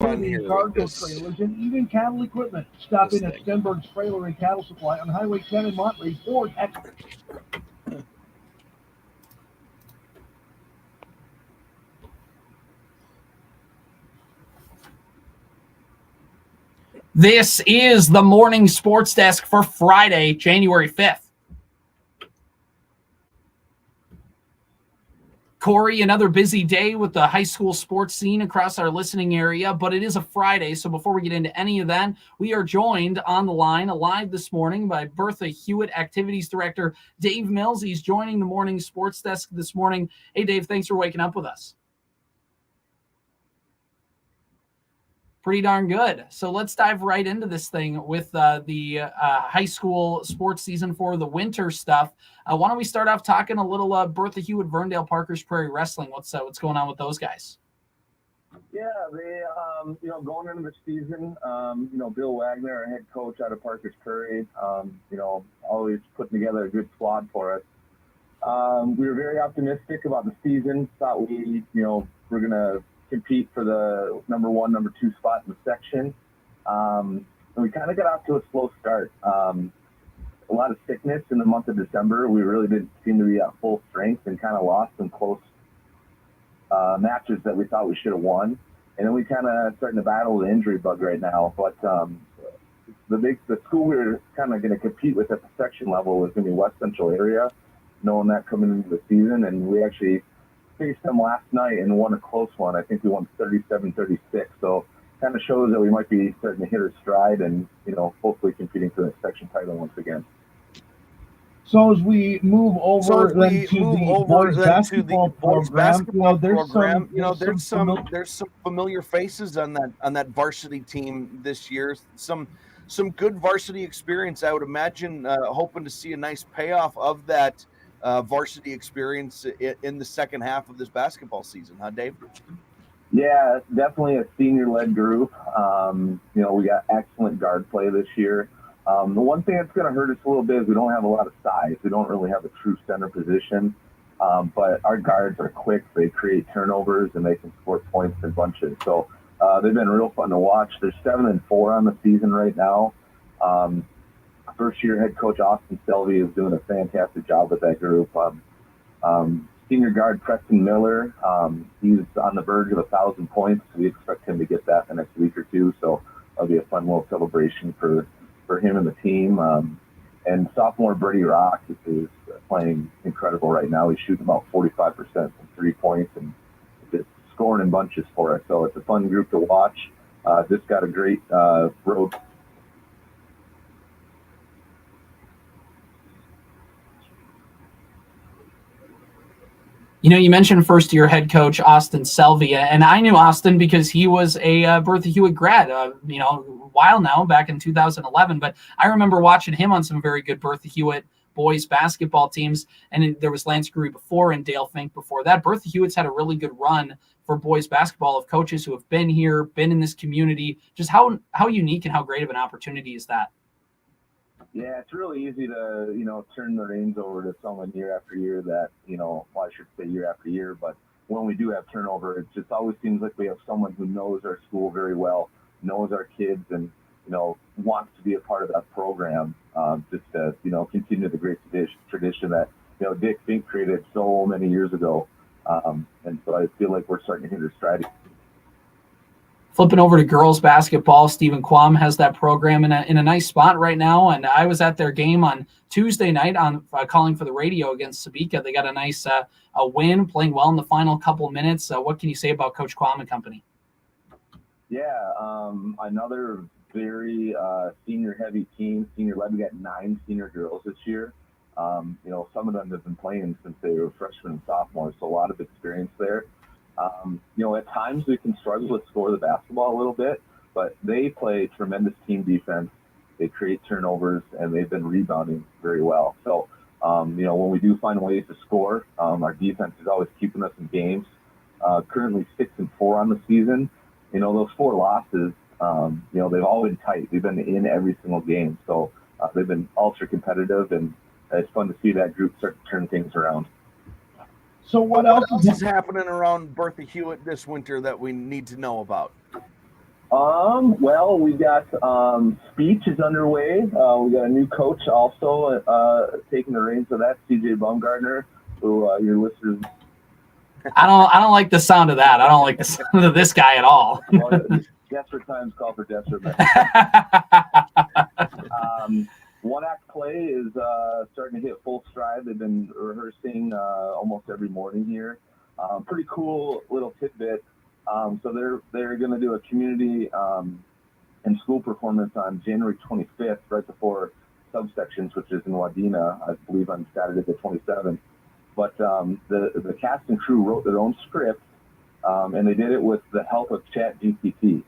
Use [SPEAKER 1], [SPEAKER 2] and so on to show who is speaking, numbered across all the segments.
[SPEAKER 1] The cargo trailers and even cattle equipment. Stop in at Stenberg's Trailer and Cattle Supply on Highway 10 in Monterey. Ford Expert.
[SPEAKER 2] This is the Morning Sports Desk for Friday, January 5th. Corey, another busy day with the high school sports scene across our listening area, but it is a Friday, so before we get into any of that, we are joined on the line live this morning by Bertha-Hewitt Activities Director Dave Mills. He's joining the Morning Sports Desk this morning. Hey, Dave, thanks for waking up with us. Pretty darn good. So let's dive right into this thing with the high school sports season for the winter stuff. Why don't we start off talking a little Bertha-Hewitt Verndale Parkers Prairie Wrestling? What's going on with those guys?
[SPEAKER 3] Yeah, they going into the season, Bill Wagner, our head coach out of Parkers Prairie, always putting together a good squad for us. We were very optimistic about the season. Thought we're going to compete for the number 1, number 2 spot in the section. And we kind of got off to a slow start. A lot of sickness in the month of December. We really didn't seem to be at full strength and kind of lost some close matches that we thought we should have won. And then we kind of starting to battle the injury bug right now. But the school we were kind of going to compete with at the section level was going to be West Central area, knowing that coming into the season. And we actually faced them last night and won a close one. I think we won 37-36. So kind of shows that we might be starting to hit our stride and, hopefully competing for the section title once again.
[SPEAKER 1] So as we move over to the boys basketball program,
[SPEAKER 4] there's some familiar faces on that varsity team this year. Some good varsity experience. I would imagine, hoping to see a nice payoff of that varsity experience in the second half of this basketball season, huh, Dave?
[SPEAKER 3] Yeah, definitely a senior-led group. We got excellent guard play this year. The one thing that's going to hurt us a little bit is we don't have a lot of size. We don't really have a true center position, but our guards are quick. They create turnovers, and they can score points in bunches. So they've been real fun to watch. They're 7-4 on the season right now. First-year head coach Austin Selvey is doing a fantastic job with that group. Senior guard Preston Miller, he's on the verge of 1,000 points. We expect him to get that the next week or two, so that'll be a fun little celebration for him and the team. And sophomore Brady Rock is playing incredible right now. He's shooting about 45% from 3 points and just scoring in bunches for us. So it's a fun group to watch. Just got a great road.
[SPEAKER 2] You mentioned first-year head coach Austin Selvey, and I knew Austin because he was a Bertha-Hewitt grad, a while now, back in 2011. But I remember watching him on some very good Bertha-Hewitt boys basketball teams, and there was Lance Gruy before and Dale Fink before that. Bertha-Hewitt's had a really good run for boys basketball of coaches who have been here, been in this community. Just how unique and how great of an opportunity is that?
[SPEAKER 3] Yeah, it's really easy to, turn the reins over to someone year after year that, I should say year after year, but when we do have turnover, it just always seems like we have someone who knows our school very well, knows our kids, and, wants to be a part of that program, just to, continue the great tradition that, Dick Fink created so many years ago. And so I feel like we're starting to hit our stride.
[SPEAKER 2] Flipping over to girls basketball, Stephen Quam has that program in a nice spot right now, and I was at their game on Tuesday night on calling for the radio against Sabika. They got a nice a win, playing well in the final couple minutes. What can you say about Coach Quam and company?
[SPEAKER 3] Yeah, another very senior-heavy team, senior-led. We got 9 senior girls this year. Some of them have been playing since they were freshmen and sophomores, so a lot of experience there. At times we can struggle to score the basketball a little bit, but they play tremendous team defense. They create turnovers, and they've been rebounding very well. So, when we do find ways to score, our defense is always keeping us in games. Currently 6-4 on the season. Those 4 losses, they've all been tight. They've been in every single game. So they've been ultra competitive, and it's fun to see that group start to turn things around.
[SPEAKER 1] So what else
[SPEAKER 4] is happening around Bertha-Hewitt this winter that we need to know about?
[SPEAKER 3] Well, we got speech is underway. We got a new coach also taking the reins of that, CJ Baumgartner, who your listeners.
[SPEAKER 2] I don't like the sound of that. I don't like the sound of this guy at all.
[SPEAKER 3] Well, desperate times call for desperate men. One act play is starting to hit full stride. They've been rehearsing almost every morning here. Pretty cool little tidbit. So they're going to do a community and school performance on January 25th, right before subsections, which is in Wadena, I believe, on Saturday the 27th. But the cast and crew wrote their own script, and they did it with the help of ChatGPT.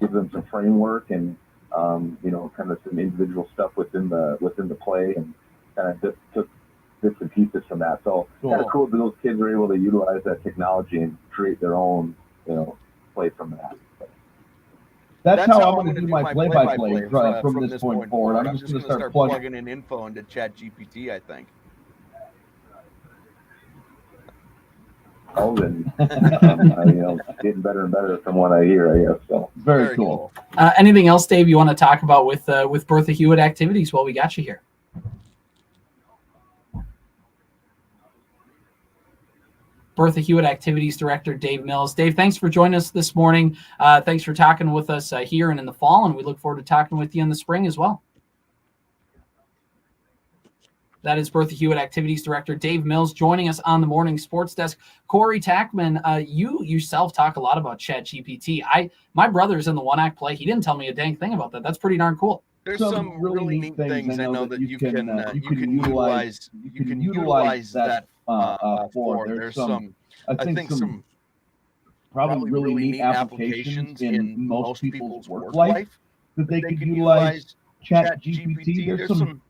[SPEAKER 3] Give them some framework and kind of some individual stuff within the play, and kind of just took bits and pieces from that. So kind of cool that those kids were able to utilize that technology and create their own, play from that.
[SPEAKER 1] That's how I'm going to do my play-by-play from this point forward. I'm just going to start
[SPEAKER 4] plugging in info into ChatGPT, I think.
[SPEAKER 3] Oh, then getting better and better from what I hear, I guess. So
[SPEAKER 1] very cool.
[SPEAKER 2] Anything else, Dave, you want to talk about with Bertha-Hewitt activities while we got you here? Bertha-Hewitt Activities Director Dave Mills. Dave, thanks for joining us this morning. Thanks for talking with us here and in the fall, and we look forward to talking with you in the spring as well. That is Bertha-Hewitt Activities Director Dave Mills joining us on the morning sports desk. Corey Tackman, you yourself talk a lot about ChatGPT. My brother's in the one act play. He didn't tell me a dang thing about that. That's pretty darn cool.
[SPEAKER 4] There's some really neat things I know that you can utilize. You can utilize that for. There's some probably really neat applications in most people's work life
[SPEAKER 1] that they could utilize ChatGPT. There's some,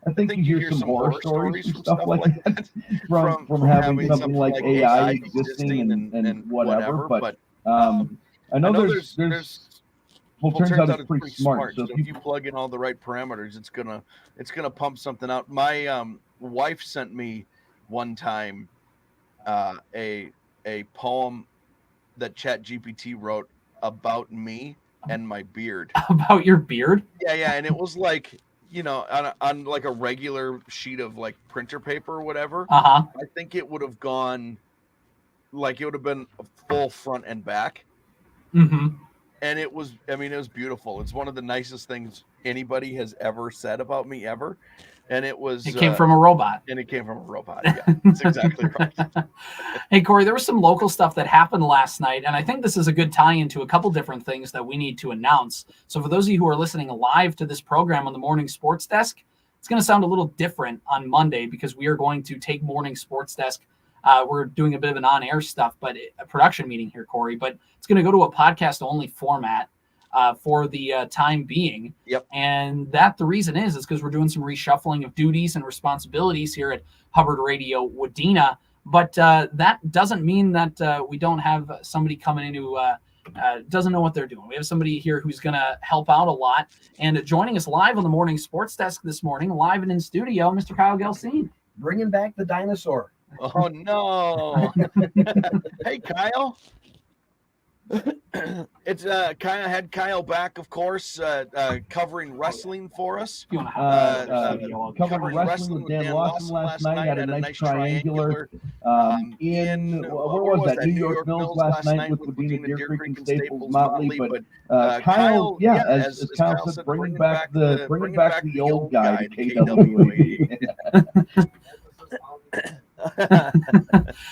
[SPEAKER 1] I think you hear some horror stories and stuff like that from having something like AI existing and whatever. But I know there's well, turns out it's pretty smart.
[SPEAKER 4] So if you plug in all the right parameters, it's gonna pump something out. My wife sent me one time a poem that ChatGPT wrote about me and my beard.
[SPEAKER 2] About your beard?
[SPEAKER 4] Yeah, and it was like, on like a regular sheet of like printer paper or whatever.
[SPEAKER 2] I
[SPEAKER 4] think it would have gone, like, it would have been a full front and back.
[SPEAKER 2] Mm-hmm.
[SPEAKER 4] And it was beautiful. It's one of the nicest things anybody has ever said about me ever. And it
[SPEAKER 2] came from a robot.
[SPEAKER 4] And it came from a robot. Yeah, that's exactly right.
[SPEAKER 2] Hey, Corey, there was some local stuff that happened last night, and I think this is a good tie into a couple different things that we need to announce. So for those of you who are listening live to this program on the Morning Sports Desk, it's going to sound a little different on Monday because we are going to take Morning Sports Desk. We're doing a bit of an on-air stuff, but a production meeting here, Corey, but it's going to go to a podcast-only format for the time being.
[SPEAKER 4] Yep.
[SPEAKER 2] And the reason is because we're doing some reshuffling of duties and responsibilities here at Hubbard Radio-Wadena. But that doesn't mean that we don't have somebody coming in who doesn't know what they're doing. We have somebody here who's going to help out a lot. And joining us live on the Morning Sports Desk this morning, live and in studio, Mr. Kyle Gelsine.
[SPEAKER 5] Bringing back the dinosaur.
[SPEAKER 4] Oh, no. Hey, Kyle. It's had Kyle back, of course, covering wrestling for us.
[SPEAKER 1] Covering wrestling with Dan Lawson last night. Had a nice triangular in where was that? New York Mills last night with Wadena, Deer Creek, and Staples Motley. But Kyle, as Kyle said, bringing back the old guy to KWAD.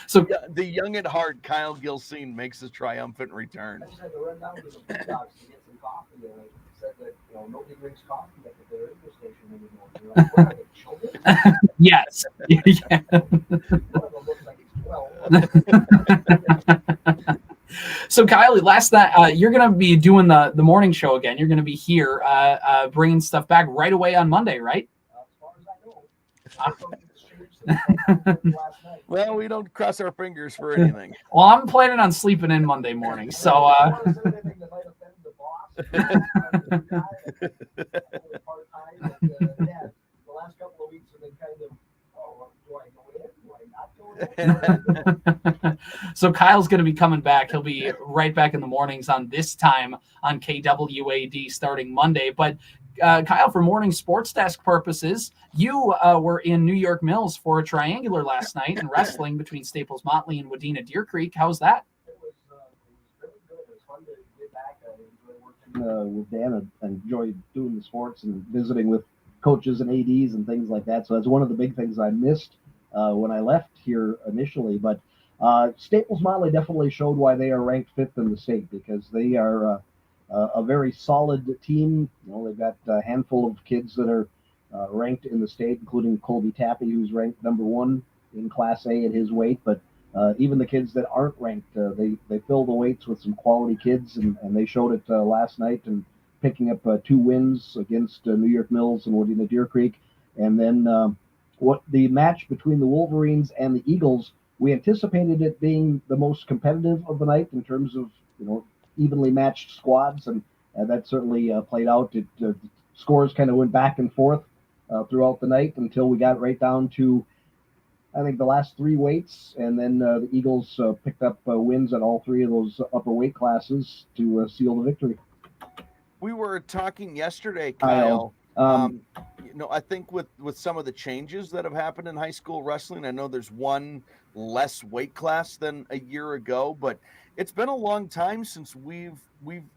[SPEAKER 4] So the young at heart Kyle Gelsine makes a triumphant return.
[SPEAKER 5] I just had to run down to the big dogs to get some coffee, and I said that nobody drinks coffee at the radio station anymore. Like, what are they, children?
[SPEAKER 2] Yes. Yeah.
[SPEAKER 5] One of them looks like he's 12.
[SPEAKER 2] So Kyle, last night you're going to be doing the morning show again. You're going to be here bringing stuff back right away on Monday, right?
[SPEAKER 5] As far as I know.
[SPEAKER 4] Well, we don't cross our fingers for anything.
[SPEAKER 2] Well, I'm planning on sleeping in Monday morning, so
[SPEAKER 5] The last couple of weeks have been kind of, do I go in? Do I not go
[SPEAKER 2] So Kyle's going to be coming back. He'll be right back in the mornings on this time on KWAD starting Monday. But Kyle, for morning sports desk purposes, you were in New York Mills for a triangular last night in wrestling between Staples Motley and Wadena Deer Creek. How's that?
[SPEAKER 5] It was really good. It was fun to get back. I enjoy working
[SPEAKER 1] with Dan and enjoy doing the sports and visiting with coaches and ADs and things like that. So that's one of the big things I missed when I left here initially. But Staples Motley definitely showed why they are ranked 5th in the state, because they are a very solid team. You know, they've got a handful of kids that are ranked in the state, including Colby Tappy, who's ranked number 1 in Class A at his weight. But even the kids that aren't ranked, they fill the weights with some quality kids, and they showed it last night, and picking up 2 wins against New York Mills and Wadena Deer Creek. And then what the match between the Wolverines and the Eagles, we anticipated it being the most competitive of the night in terms of, you know, evenly matched squads, and that certainly played out. Scores kind of went back and forth throughout the night until we got right down to, I think, the last 3 weights, and then the Eagles picked up wins at all 3 of those upper weight classes to seal the victory.
[SPEAKER 4] We were talking yesterday, Kyle. You know, I think with some of the changes that have happened in high school wrestling, I know there's one less weight class than a year ago, but it's been a long time since we've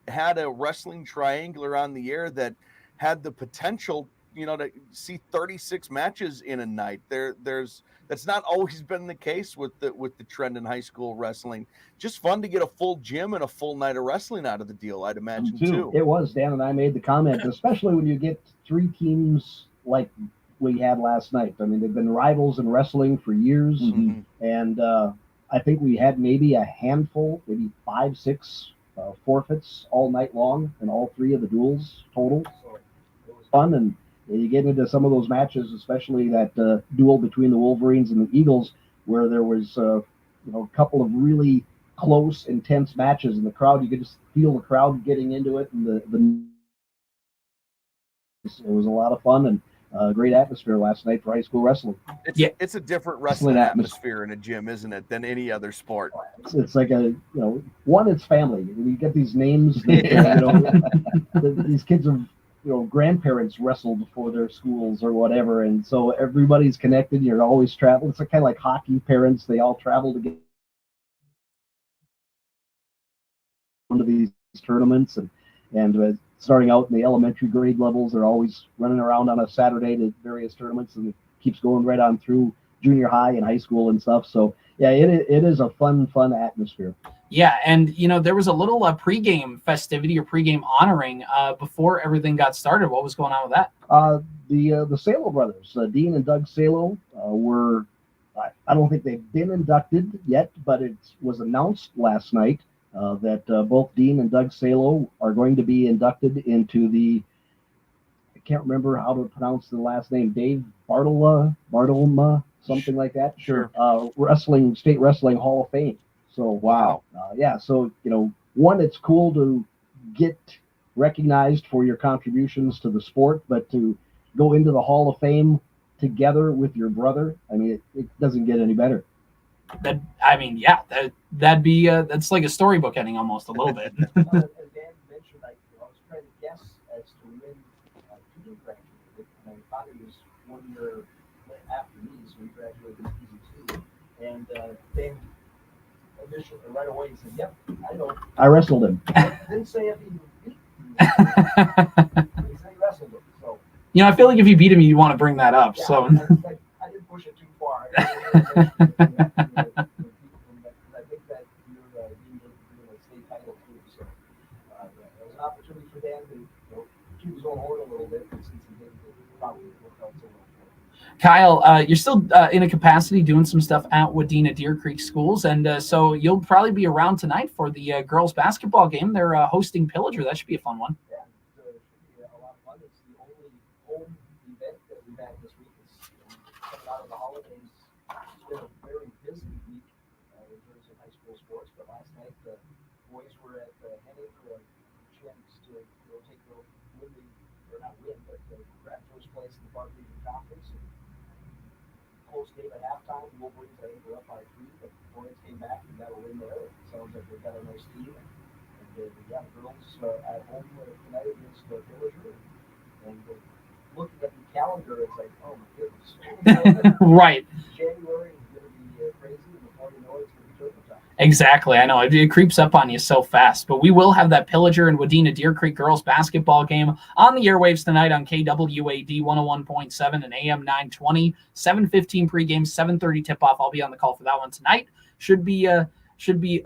[SPEAKER 4] had a wrestling triangular on the air that had the potential, you know, to see 36 matches in a night. That's not always been the case with the trend in high school wrestling. Just fun to get a full gym and a full night of wrestling out of the deal, I'd imagine too.
[SPEAKER 1] It was. Dan and I made the comment, especially when you get 3 teams like we had last night. I mean, they've been rivals in wrestling for years, and I think we had maybe a handful, maybe 5, 6 forfeits all night long in all 3 of the duels total. So it was fun, and you get into some of those matches, especially that duel between the Wolverines and the Eagles, where there was a couple of really close, intense matches, and the crowd, you could just feel the crowd getting into it, and it was a lot of fun and great atmosphere last night for high school wrestling.
[SPEAKER 4] It's a different wrestling atmosphere in a gym, isn't it, than any other sport?
[SPEAKER 1] It's like it's family. You get these names that, these kids have, grandparents wrestled for their schools or whatever, and so everybody's connected. You're always traveling. It's kind of like hockey parents. They all travel to get into these tournaments, and starting out in the elementary grade levels, they're always running around on a Saturday to various tournaments, and it keeps going right on through junior high and high school and stuff. So yeah, it is a fun atmosphere.
[SPEAKER 2] Yeah, and there was a little pregame festivity or pregame honoring before everything got started. What was going on with that?
[SPEAKER 1] The Salo brothers, Dean and Doug Salo, were, I don't think they've been inducted yet, but it was announced last night that both Dean and Doug Salo are going to be inducted into the, I can't remember how to pronounce the last name, Dave Bartoloma, something like that.
[SPEAKER 4] Sure.
[SPEAKER 1] State Wrestling Hall of Fame. So wow. So one, it's cool to get recognized for your contributions to the sport, but to go into the Hall of Fame together with your brother, I mean, it doesn't get any better.
[SPEAKER 2] That'd be that's like a storybook ending almost a little bit.
[SPEAKER 5] As Dan mentioned, I was trying to guess as to when Dean graduated, and I thought he was 1 year after me, so he graduated in season 2, and Dan initially right away he said, "Yep, I know." I
[SPEAKER 1] wrestled him.
[SPEAKER 5] Didn't say if he beat me. He said he wrestled him. So
[SPEAKER 2] I feel like if you beat him, you want to bring that up.
[SPEAKER 5] Yeah,
[SPEAKER 2] so
[SPEAKER 5] I didn't push it too far. I think that you're being a state title too. So it was an opportunity for Dan to keep his own horn a little bit, since he didn't probably work out so well.
[SPEAKER 2] Kyle, you're still in a capacity doing some stuff at Wadena Deer Creek schools, and so you'll probably be around tonight for the girls basketball game. They're hosting Pillager. That should be a fun one.
[SPEAKER 5] Yeah, it should be a lot of fun. It's the only home event that we've had this week. It's coming out of the holidays. It's been a very busy week in terms of high school sports, but last night the boys were at Henning for a chance to take the grab first place in the Park Region Conference. close game at halftime. The Wolverines, I think, were up by 3, but the Hornets came back and got a win there. It sounds like they've got a nice team. And the girls at home tonight against Villager. And looking at the calendar, it's like, oh my goodness.
[SPEAKER 2] Right.
[SPEAKER 5] January is going to be crazy, and before you know it, it's going to be turbo time.
[SPEAKER 2] Exactly. I know it creeps up on you so fast, but we will have that Pillager and Wadena Deer Creek girls basketball game on the airwaves tonight on KWAD 101.7 and AM 920, 7:15 pregame, 7:30 tip-off. I'll be on the call for that one tonight. Should be a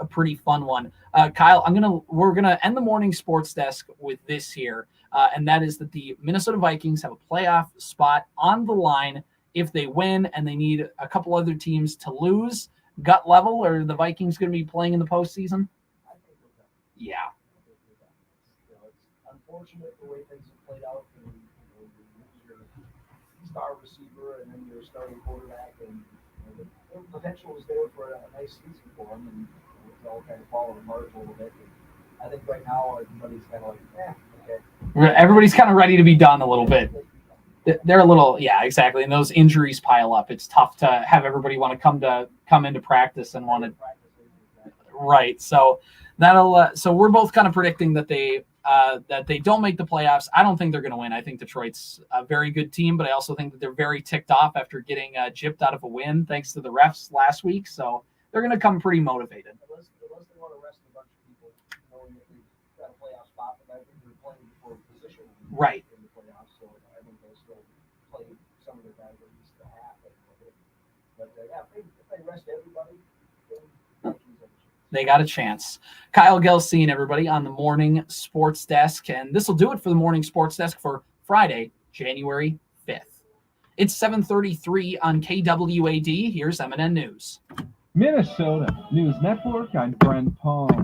[SPEAKER 2] pretty fun one. Kyle, we're gonna end the morning sports desk with this here, and that is that the Minnesota Vikings have a playoff spot on the line if they win, and they need a couple other teams to lose. Gut level, or the Vikings going to be playing in the postseason?
[SPEAKER 5] I think we're done.
[SPEAKER 2] Yeah.
[SPEAKER 5] It's unfortunate the way things have played out. And, you lose your star receiver and then your starting quarterback, and the potential was there for a nice season for them, and it's all kind of falling apart a little bit. And I think right now everybody's kind of like, okay.
[SPEAKER 2] Everybody's kind of ready to be done a little bit. They're a little, yeah, exactly. And those injuries pile up. It's tough to have everybody want to come into practice and want to. Right. So so we're both kind of predicting that they don't make the playoffs. I don't think they're going to win. I think Detroit's a very good team, but I also think that they're very ticked off after getting gypped out of a win thanks to the refs last week. So they're going to come pretty motivated.
[SPEAKER 5] Unless they want to rest a bunch of people, knowing that they've got a playoff spot, but I think they're playing for a position.
[SPEAKER 2] Right.
[SPEAKER 5] So I think they'll still play some of their guys at least a half. But if they rest everybody, then
[SPEAKER 2] they got a chance. Kyle Gelsine, everybody, on the morning sports desk. And this will do it for the morning sports desk for Friday, January 5th. It's 7:33 on KWAD. Here's MNN News.
[SPEAKER 1] Minnesota News Network. I'm Brent Palm.